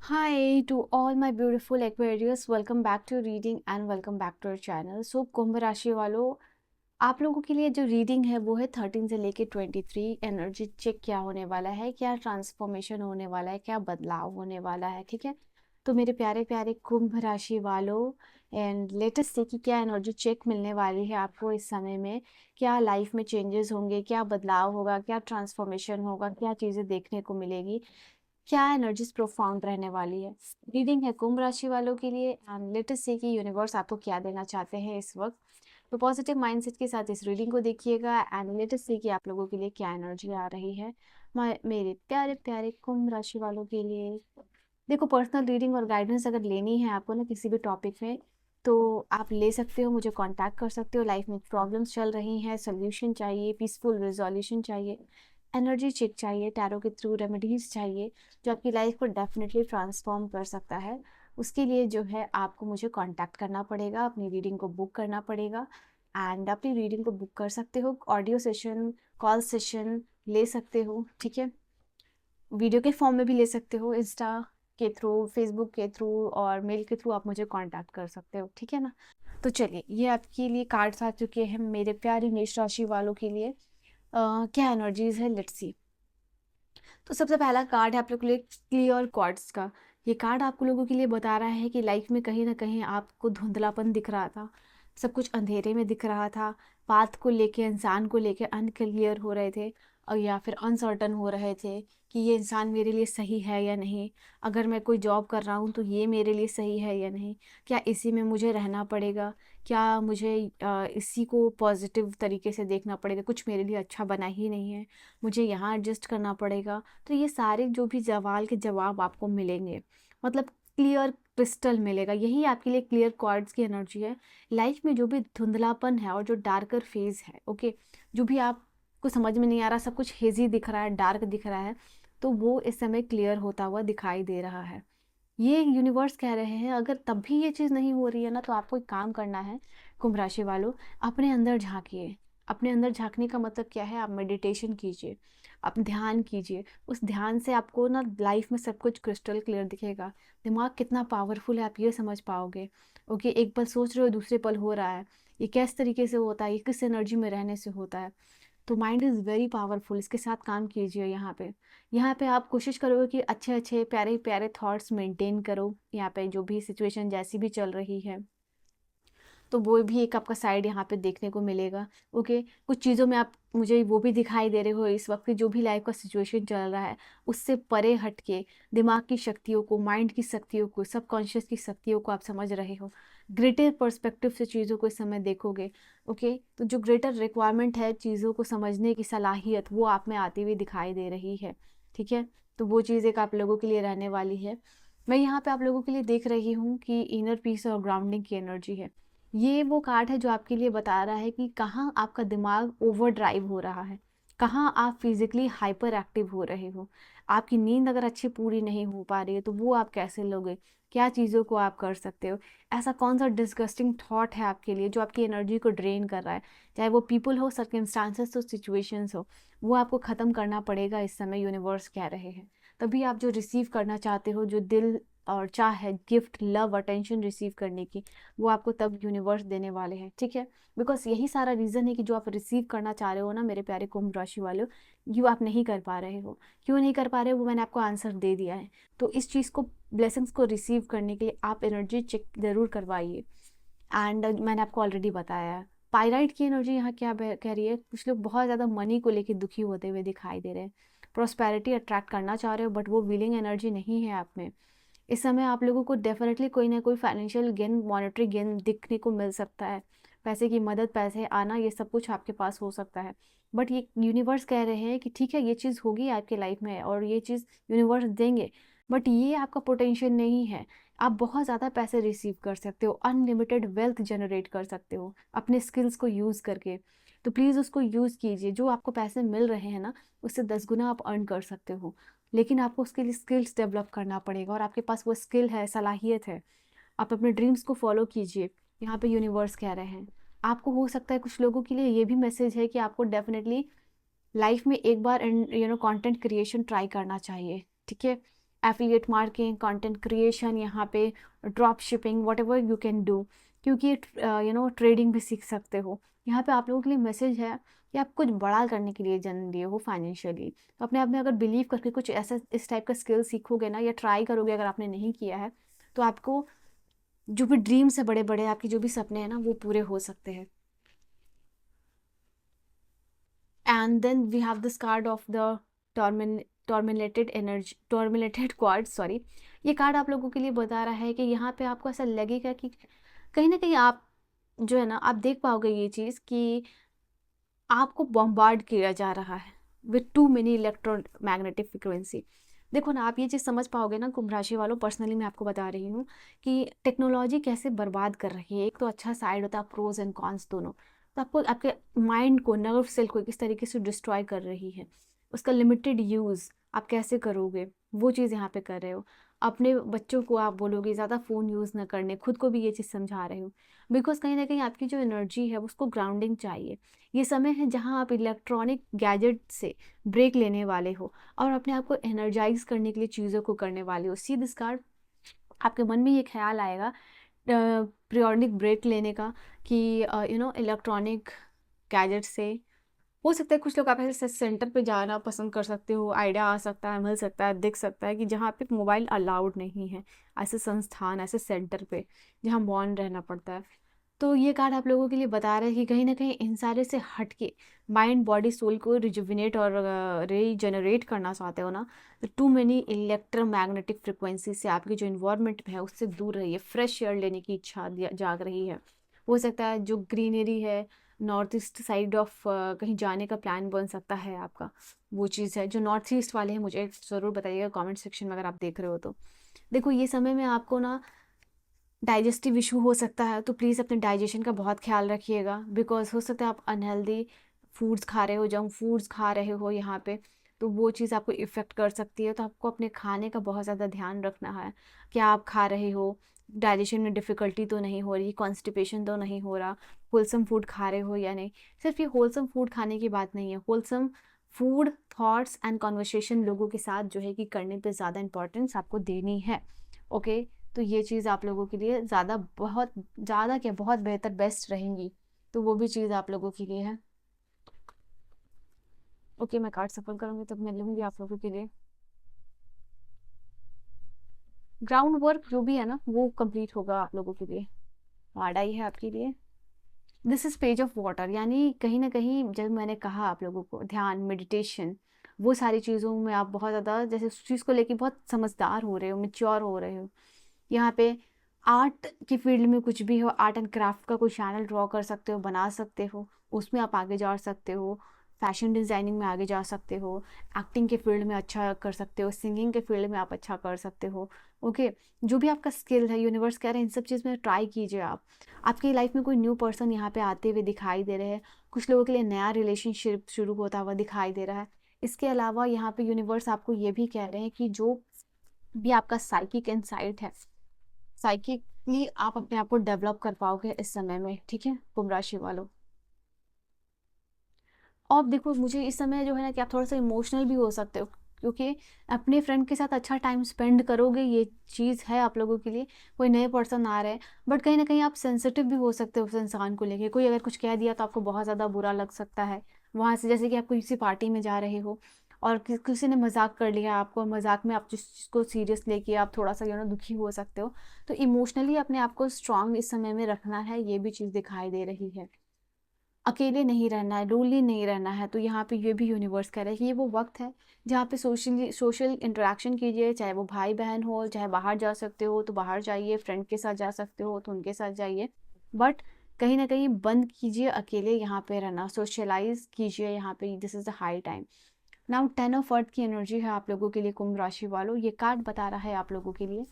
Hi to all my beautiful Aquarius, welcome back to reading and welcome back to our channel. So कुंभ राशि वालों, आप लोगों के लिए जो रीडिंग है वो है 13 से लेके 23। एनर्जी चेक क्या होने वाला है, क्या ट्रांसफॉर्मेशन होने वाला है, क्या बदलाव होने वाला है। ठीक है, तो मेरे प्यारे प्यारे कुंभ राशि वालों, एंड लेटेस्ट से कि क्या एनर्जी चेक मिलने वाली है आपको इस समय में, क्या लाइफ में चेंजेस होंगे, क्या बदलाव होगा, क्या ट्रांसफॉर्मेशन होगा, क्या चीज़ें देखने को मिलेगी, क्या एनर्जीज प्रोफाउंड रहने वाली है। रीडिंग है कुंभ राशि वालों के लिए एंड लेटेस्ट से कि यूनिवर्स आपको क्या देना चाहते हैं इस वक्त। तो पॉजिटिव माइंडसेट के साथ इस रीडिंग को देखिएगा एंड लेटेस्ट से कि आप लोगों के लिए क्या एनर्जी आ रही है मेरे प्यारे प्यारे कुंभ राशि वालों के लिए। देखो, पर्सनल रीडिंग और गाइडेंस अगर लेनी है आपको ना किसी भी टॉपिक में, तो आप ले सकते हो, मुझे कांटेक्ट कर सकते हो। लाइफ में प्रॉब्लम्स चल रही हैं, सोल्यूशन चाहिए, पीसफुल रिजोल्यूशन चाहिए, एनर्जी चेक चाहिए, टैरो के थ्रू रेमेडीज चाहिए जो आपकी लाइफ को डेफिनेटली ट्रांसफॉर्म कर सकता है, उसके लिए जो है आपको मुझे कांटेक्ट करना पड़ेगा, अपनी रीडिंग को बुक करना पड़ेगा। एंड अपनी रीडिंग को बुक कर सकते हो, ऑडियो सेशन, कॉल सेशन ले सकते हो। ठीक है, वीडियो के फॉर्म में भी ले सकते हो, इंस्टा के थ्रू, फेसबुक के थ्रू और मेल के थ्रू आप मुझे कांटेक्ट कर सकते हो। ठीक है ना। तो चलिए, ये आपके लिए कार्ड्स आ चुके हैं मेरे प्यारे मेष राशि वालों के लिए। क्या एनर्जीज है, लेट्स सी। तो सबसे पहला कार्ड है आप लोग के लिए क्लियर कॉर्ड्स का। ये कार्ड आप लोगों के लिए बता रहा है कि लाइफ में कहीं ना कहीं आपको धुंधलापन दिख रहा था, सब कुछ अंधेरे में दिख रहा था, पाथ को लेके, इंसान को लेके अनक्लियर हो रहे थे और या फिर अनसर्टन हो रहे थे कि ये इंसान मेरे लिए सही है या नहीं, अगर मैं कोई जॉब कर रहा हूँ तो ये मेरे लिए सही है या नहीं, क्या इसी में मुझे रहना पड़ेगा, क्या मुझे इसी को पॉजिटिव तरीके से देखना पड़ेगा, कुछ मेरे लिए अच्छा बना ही नहीं है, मुझे यहाँ एडजस्ट करना पड़ेगा। तो ये सारे जो भी सवाल के जवाब आपको मिलेंगे, मतलब क्लियर क्रिस्टल मिलेगा, यही आपके लिए क्लियर कॉर्ड्स की एनर्जी है। लाइफ में जो भी धुंधलापन है और जो डार्कर फेज है, ओके, जो भी आपको समझ में नहीं आ रहा, सब कुछ हेजी दिख रहा है, डार्क दिख रहा है, तो वो इस समय क्लियर होता हुआ दिखाई दे रहा है। ये यूनिवर्स कह रहे हैं, अगर तब भी ये चीज़ नहीं हो रही है ना, तो आपको एक काम करना है कुंभ राशि वालों, अपने अंदर झांकिए। अपने अंदर झांकने का मतलब क्या है, आप मेडिटेशन कीजिए, आप ध्यान कीजिए। उस ध्यान से आपको ना लाइफ में सब कुछ क्रिस्टल क्लियर दिखेगा। दिमाग कितना पावरफुल है आप ये समझ पाओगे। ओके, एक पल सोच रहे हो दूसरे पल हो रहा है, ये किस तरीके से होता है, ये किस एनर्जी में रहने से होता है। तो माइंड इज़ वेरी पावरफुल, इसके साथ काम कीजिए। यहाँ पे आप कोशिश करोगे कि अच्छे अच्छे प्यारे प्यारे थॉट्स मेंटेन करो, यहाँ पे जो भी सिचुएशन जैसी भी चल रही है, तो वो भी एक आपका साइड यहाँ पे देखने को मिलेगा। ओके, कुछ चीज़ों में आप मुझे वो भी दिखाई दे रहे हो इस वक्त कि जो भी लाइफ का सिचुएशन चल रहा है उससे परे हट के दिमाग की शक्तियों को, माइंड की शक्तियों को, सबकॉन्शियस की शक्तियों को आप समझ रहे हो, ग्रेटर पर्सपेक्टिव से चीज़ों को इस समय देखोगे। ओके, तो जो ग्रेटर रिक्वायरमेंट है, चीज़ों को समझने की सलाहियत, वो आप में आती हुई दिखाई दे रही है। ठीक है, तो वो चीज़ एक आप लोगों के लिए रहने वाली है। मैं यहाँ पे आप लोगों के लिए देख रही हूँ कि इनर पीस और ग्राउंडिंग की एनर्जी है। ये वो कार्ड है जो आपके लिए बता रहा है कि कहाँ आपका दिमाग ओवर ड्राइव हो रहा है, कहाँ आप फिजिकली हाइपर एक्टिव हो रहे हो। आपकी नींद अगर अच्छी पूरी नहीं हो पा रही है तो वो आप कैसे लोगे, क्या चीज़ों को आप कर सकते हो, ऐसा कौन सा डिस्गस्टिंग थॉट है आपके लिए जो आपकी एनर्जी को ड्रेन कर रहा है, चाहे वो पीपल हो, सर्कमस्टांसेस हो, सिचुएशंस हो, वो आपको ख़त्म करना पड़ेगा इस समय, यूनिवर्स कह रहे हैं। तभी आप जो रिसीव करना चाहते हो, जो दिल और चाह है गिफ्ट, लव, अटेंशन रिसीव करने की, वो आपको तब यूनिवर्स देने वाले हैं। ठीक है, बिकॉज यही सारा रीज़न है कि जो आप रिसीव करना चाह रहे हो ना मेरे प्यारे कुंभ राशि वालों, ये आप नहीं कर पा रहे हो। क्यों नहीं कर पा रहे हो, वो मैंने आपको आंसर दे दिया है। तो इस चीज़ को, ब्लेसिंग्स को रिसीव करने के लिए आप एनर्जी चेक ज़रूर करवाइए। एंड मैंने आपको ऑलरेडी बताया है। पायराइट की एनर्जी यहाँ क्या कह रही है, कुछ लोग बहुत ज़्यादा मनी को लेकर दुखी होते हुए दिखाई दे रहे हैं, प्रॉस्पेरिटी अट्रैक्ट करना चाह रहे हो बट वो विलिंग एनर्जी नहीं है आप में। इस समय आप लोगों को डेफिनेटली कोई ना कोई फाइनेंशियल गेन, मॉनेटरी गेन दिखने को मिल सकता है, पैसे की मदद, पैसे आना, ये सब कुछ आपके पास हो सकता है। बट ये यूनिवर्स कह रहे हैं कि ठीक है, ये चीज़ होगी आपके लाइफ में और ये चीज़ यूनिवर्स देंगे, बट ये आपका पोटेंशियल नहीं है। आप बहुत ज़्यादा पैसे रिसीव कर सकते हो, अनलिमिटेड वेल्थ जनरेट कर सकते हो अपने स्किल्स को यूज़ करके। तो प्लीज़ उसको यूज़ कीजिए, जो आपको पैसे मिल रहे हैं ना, उससे 10 गुना आप अर्न कर सकते हो। लेकिन आपको उसके लिए स्किल्स डेवलप करना पड़ेगा और आपके पास वो स्किल है, सलाहियत है। आप अपने ड्रीम्स को फॉलो कीजिए, यहाँ पे यूनिवर्स कह रहे हैं। आपको हो सकता है, कुछ लोगों के लिए ये भी मैसेज है कि आपको डेफिनेटली लाइफ में एक बार कंटेंट क्रिएशन ट्राई करना चाहिए। ठीक है, एफिलिएट मार्केटिंग, कंटेंट क्रिएशन, यहाँ पे drop shipping, what ever you can do, क्योंकि ट्रेडिंग भी सीख सकते हो। यहाँ पे आप लोगों के लिए मैसेज है कि आप कुछ बड़ा करने के लिए जन्म लिए हो फाइनेंशियली, तो अपने आप में अगर बिलीव करके कुछ ऐसा इस टाइप का स्किल सीखोगे ना, या ट्राई करोगे अगर आपने नहीं किया है, तो आपको जो भी ड्रीम्स है बड़े बड़े, आपके जो भी सपने हैं ना, वो पूरे हो सकते हैं। And then we have this card of the terminated energy, terminated card, sorry. ये कार्ड आप लोगों के लिए बता रहा है कि यहाँ पे आपको ऐसा लगेगा कि कहीं ना कहीं आप जो है ना, आप देख पाओगे ये चीज़ कि आपको बॉम्बार्ड किया जा रहा है with to many electromagnetic frequency. देखो ना, आप ये चीज़ समझ पाओगे ना कुंभ राशि वालों, पर्सनली मैं आपको बता रही हूँ कि टेक्नोलॉजी कैसे बर्बाद कर रही है। एक तो अच्छा साइड होता है, प्रोज एंड कॉन्स दोनों। तो आपको आपके माइंड को, नर्व सेल को किस तरीके से डिस्ट्रॉय कर रही है, उसका लिमिटेड यूज़ आप कैसे करोगे, वो चीज़ यहाँ पे कर रहे हो। अपने बच्चों को आप बोलोगे ज़्यादा फ़ोन यूज़ ना करने, खुद को भी ये चीज़ समझा रहे हो, बिकॉज कहीं ना कहीं आपकी जो एनर्जी है उसको ग्राउंडिंग चाहिए। ये समय है जहाँ आप इलेक्ट्रॉनिक गैजेट से ब्रेक लेने वाले हो और अपने आप को एनर्जाइज करने के लिए चीज़ों को करने वाले हो। सी दिस कार्ड, आपके मन में ये ख्याल आएगा पीरियोडिक ब्रेक लेने का कि इलेक्ट्रॉनिक गैजेट से। हो सकता है कुछ लोग आप ऐसे सेंटर पे जाना पसंद कर सकते हो, आइडिया आ सकता है, मिल सकता है, दिख सकता है कि जहाँ पे मोबाइल अलाउड नहीं है, ऐसे संस्थान, ऐसे सेंटर पे जहाँ मौन रहना पड़ता है। तो ये कार्ड आप लोगों के लिए बता रहा है कि कहीं ना कहीं इन सारे से हट के माइंड बॉडी सोल को रिजुविनेट और रीजनरेट करना चाहते हो ना, तो टू मेनी इलेक्ट्रोमैग्नेटिक फ्रिक्वेंसी से आपकी जो इन्वायरमेंट है उससे दूर रहिए। फ्रेश एयर लेने की इच्छा जाग रही है। हो सकता है जो ग्रीनरी है, नॉर्थ ईस्ट साइड ऑफ कहीं जाने का प्लान बन सकता है आपका। वो चीज़ है, जो नॉर्थ ईस्ट वाले हैं मुझे ज़रूर बताइएगा कमेंट सेक्शन में अगर आप देख रहे हो तो। देखो ये समय में आपको ना डाइजेस्टिव इशू हो सकता है, तो प्लीज़ अपने डाइजेशन का बहुत ख्याल रखिएगा, बिकॉज हो सकता है आप अनहेल्दी फूड्स खा रहे हो, जंक फूड्स खा रहे हो यहाँ पे, तो वो चीज़ आपको इफ़ेक्ट कर सकती है। तो आपको अपने खाने का बहुत ज़्यादा ध्यान रखना है, क्या आप खा रहे हो, डाइजेशन में डिफ़िकल्टी तो नहीं हो रही, कॉन्स्टिपेशन तो नहीं हो रहा, होलसम फूड खा रहे हो या नहीं। सिर्फ ये होलसम फूड खाने की बात नहीं है, wholesome food, thoughts and conversation लोगों के साथ जो है कि करने पे ज़्यादा इंपॉर्टेंस आपको देनी है। ओके, तो ये चीज़ आप लोगों के लिए ज़्यादा, बहुत ज़्यादा क्या, बहुत बेहतर, बेस्ट रहेंगी। तो वो भी चीज़ आप लोगों के लिए है। ओके, मैं कार्ड सफल करूँगी तब मिलूंगी आप लोगों के लिए। ग्राउंड वर्क जो भी है ना वो कंप्लीट होगा आप लोगों के लिए। कार्ड आई है आपके लिए, this is page of water, यानी कहीं ना कहीं जब मैंने कहा आप लोगों को ध्यान, मेडिटेशन, वो सारी चीज़ों में आप बहुत ज़्यादा जैसे उस चीज़ को लेके बहुत समझदार हो रहे हो, मेच्योर हो रहे हो। यहाँ पे आर्ट की फील्ड में कुछ भी हो, आर्ट एंड क्राफ्ट का कोई चैनल ड्रॉ कर सकते हो, बना सकते हो, उसमें आप आगे जा सकते हो। फैशन डिज़ाइनिंग में आगे जा सकते हो, एक्टिंग के फील्ड में अच्छा कर सकते हो, सिंगिंग के फील्ड में आप अच्छा कर सकते हो। ओके, जो भी आपका स्किल है, यूनिवर्स कह रहे हैं इन सब चीज़ में ट्राई कीजिए आप। आपकी लाइफ में कोई न्यू पर्सन यहाँ पे आते हुए दिखाई दे रहे हैं, कुछ लोगों के लिए नया रिलेशनशिप शुरू होता हुआ दिखाई दे रहा है। इसके अलावा यहाँ पे यूनिवर्स आपको ये भी कह रहे हैं कि जो भी आपका साइकिक इनसाइट है, साइकिकली आप अपने आप को डेवलप कर पाओगे इस समय में। ठीक है कुंभ राशि वालों, और देखो मुझे इस समय जो है ना कि आप थोड़ा सा इमोशनल भी हो सकते हो, क्योंकि अपने फ्रेंड के साथ अच्छा टाइम स्पेंड करोगे, ये चीज़ है आप लोगों के लिए। कोई नए पर्सन आ रहे हैं, बट कहीं ना कहीं आप सेंसिटिव भी हो सकते हो उस इंसान को लेके। कोई अगर कुछ कह दिया तो आपको बहुत ज़्यादा बुरा लग सकता है वहाँ से, जैसे कि आप किसी पार्टी में जा रहे हो और किसी ने मजाक कर लिया आपको, मजाक में आप जिस चीज़ को सीरियस लेके आप थोड़ा सा दुखी हो सकते हो। तो इमोशनली अपने आप को स्ट्रांग इस समय में रखना है, ये भी चीज़ दिखाई दे रही है। अकेले नहीं रहना है, लोनली नहीं रहना है। तो यहाँ पे ये भी यूनिवर्स कह रहा है कि ये वो वक्त है जहाँ पे सोशल इंटरेक्शन कीजिए, चाहे वो भाई बहन हो, चाहे बाहर जा सकते हो तो बाहर जाइए, फ्रेंड के साथ जा सकते हो तो उनके साथ जाइए, बट कहीं ना कहीं बंद कीजिए अकेले यहाँ पे रहना, सोशलाइज कीजिए यहाँ पे। This is the high time now. 10 of earth की एनर्जी है आप लोगों के लिए कुंभ राशि वालों। ये कार्ड बता रहा है आप लोगों के लिए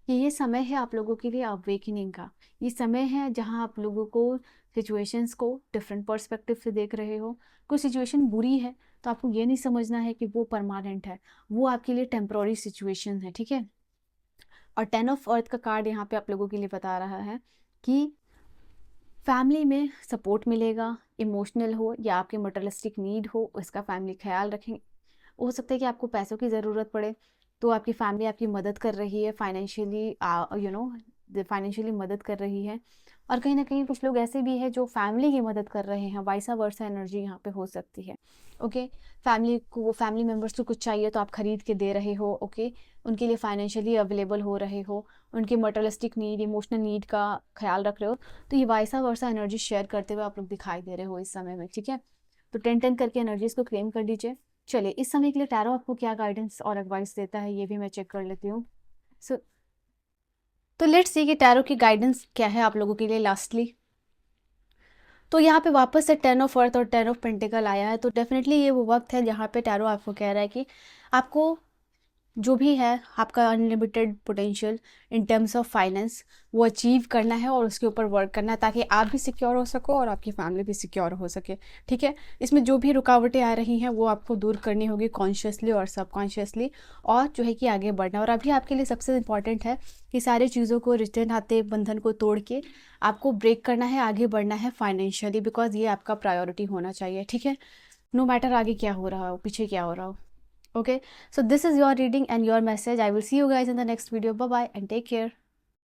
कि ये समय है आप लोगों के लिए अवेकनिंग का। ये समय है जहाँ आप लोगों को सिचुएशंस को डिफरेंट पर्सपेक्टिव से देख रहे हो। कोई सिचुएशन बुरी है तो आपको ये नहीं समझना है कि वो परमानेंट है, वो आपके लिए टेम्प्रोरी सिचुएशन है। ठीक है, और 10 ऑफ अर्थ का कार्ड यहाँ पे आप लोगों के लिए बता रहा है कि फैमिली में सपोर्ट मिलेगा, इमोशनल हो या आपके मटेरियलिस्टिक नीड हो, उसका फैमिली ख्याल रखें। हो सकता है कि आपको पैसों की ज़रूरत पड़े, तो आपकी फैमिली आपकी मदद कर रही है फाइनेंशियली, फाइनेंशियली मदद कर रही है। और कहीं ना कहीं कुछ लोग ऐसे भी हैं जो फैमिली की मदद कर रहे हैं, वाइसा वर्सा एनर्जी यहाँ पे हो सकती है। ओके, फैमिली मेम्बर्स को कुछ चाहिए तो आप खरीद के दे रहे हो। ओके, उनके लिए फाइनेंशियली अवेलेबल हो रहे हो, उनके मटेरियलिस्टिक नीड, इमोशनल नीड का ख्याल रख रहे हो। तो ये वाइसा वर्सा एनर्जी शेयर करते हुए आप लोग दिखाई दे रहे हो इस समय में। ठीक है, तो 10-10 करके एनर्जीज को क्लेम कर लीजिए। चलिए, इस समय के लिए टैरो आपको क्या गाइडेंस और एडवाइस देता है ये भी मैं चेक कर लेती हूँ। सो तो लेट्स सी कि टैरो की गाइडेंस क्या है आप लोगों के लिए लास्टली। तो यहाँ पे वापस से 10 ऑफ अर्थ और 10 ऑफ पेंटिकल आया है, तो डेफिनेटली ये वो वक्त है जहाँ पे टैरो आपको कह रहा है कि आपको जो भी है आपका unlimited potential in terms of finance वो अचीव करना है और उसके ऊपर वर्क करना है, ताकि आप भी सिक्योर हो सको और आपकी फैमिली भी सिक्योर हो सके। ठीक है, इसमें जो भी रुकावटें आ रही हैं वो आपको दूर करनी होगी कॉन्शियसली और सबकॉन्शियसली, और जो है कि आगे बढ़ना। और अभी आपके लिए सबसे इम्पॉर्टेंट है कि सारी चीज़ों को, रिश्ते नाते बंधन को तोड़ के आपको ब्रेक करना है, आगे बढ़ना है फाइनेंशियली, बिकॉज ये आपका प्रायोरिटी होना चाहिए। ठीक है, नो मैटर आगे क्या हो रहा हो, पीछे क्या हो रहा हो। Okay, so this is your reading and your message. I will see you guys in the next video. Bye bye and take care.